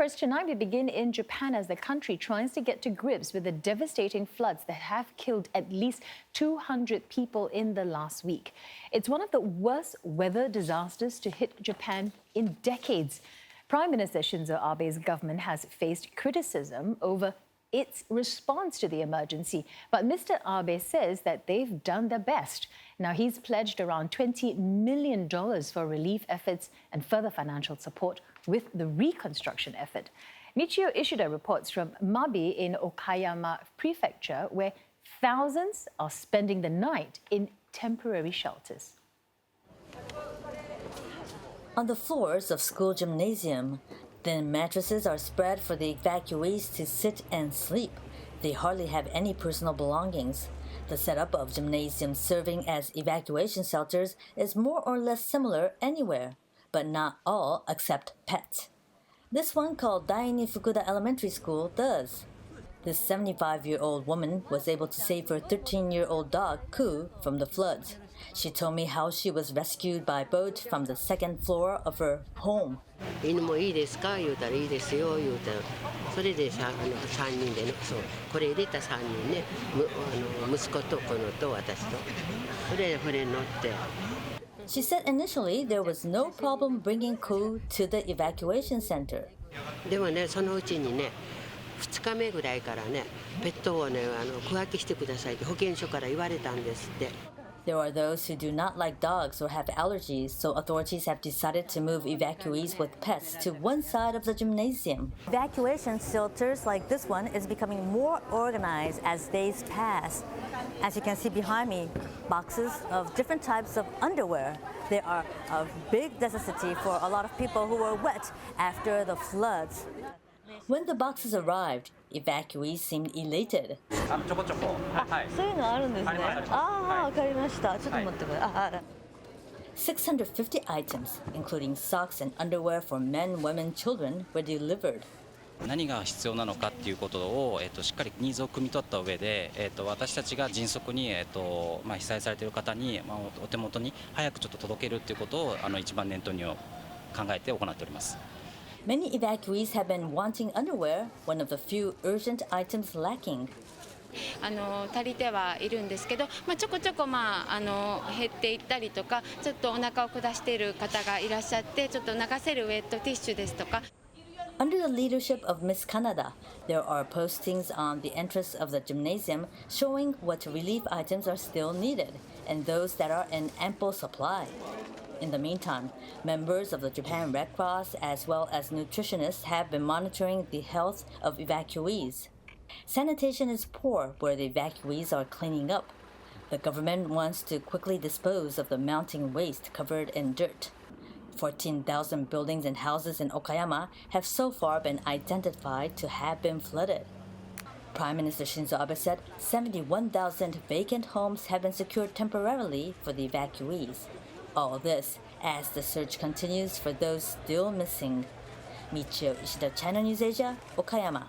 first tonight, we begin in Japan as the country tries to get to grips with the devastating floods that have killed at least 200 people in the last week. It's one of the worst weather disasters to hit Japan in decades. Prime Minister Shinzo Abe's government has faced criticism over its response to the emergency. But Mr. Abe says that they've done their best. Now, he's pledged around $20 million for relief efforts and further financial support with the reconstruction effort. Michiyo Ishida reports from Mabi in Okayama prefecture, where thousands are spending the night in temporary shelters. On the floors of school gymnasium, thin mattresses are spread for the evacuees to sit and sleep. They hardly have any personal belongings. The setup of gymnasiums serving as evacuation shelters is more or less similar anywhere, but not all except pets. This one, called Daini Fukuda Elementary School, does. This 75-year-old woman was able to save her 13-year-old dog, Ku, from the floods. She told me how she was rescued by boat from the second floor of her home. 犬もいいですか言うたらいいですよ言うたらそれで3人でねそうこれ入れた3人ね息子とこのと私とそれで船乗って She said initially there was no problem bringing Ku to the evacuation center. でもねそのうちにね2日目ぐらいからねペットをね区分けしてくださいって保健所から言われたんですって。There are those who do not like dogs or have allergies, so authorities have decided to move evacuees with pets to one side of the gymnasium. Evacuation shelters like this one is becoming more organized as days pass. As you can see behind me, boxes of different types of underwear. They are a big necessity for a lot of people who were wet after the floods. When the boxes arrived, evacuees seemed elated. そういうのあるんですね。ああ、わかりました。ちょっと待ってください。650 items, including socks and underwear for men, women, children, were delivered. 何が必要なのかっていうことを、しっかりニーズを汲み取った上で、私たちが迅速に、被災されている方に、お手元に早くちょっと届けるっていうことを一番念頭に考えて行っております。Many evacuees have been wanting underwear, one of the few urgent items lacking. 足りてはいるんですけど、ちょこちょこ減っていったりとか、ちょっとお腹を下している方がいらっしゃって、ちょっと流せるウェットティッシュですとか。Under the leadership of Miss Canada, there are postings on the entrance of the gymnasium showing what relief items are still needed and those that are in ample supply. In the meantime, members of the Japan Red Cross as well as nutritionists have been monitoring the health of evacuees. Sanitation is poor where the evacuees are cleaning up. The government wants to quickly dispose of the mounting waste covered in dirt. 14,000 buildings and houses in Okayama have so far been identified to have been flooded. Prime Minister Shinzo Abe said 71,000 vacant homes have been secured temporarily for the evacuees. All this as the search continues for those still missing. Michiyo Ishida, Channel News Asia, Okayama.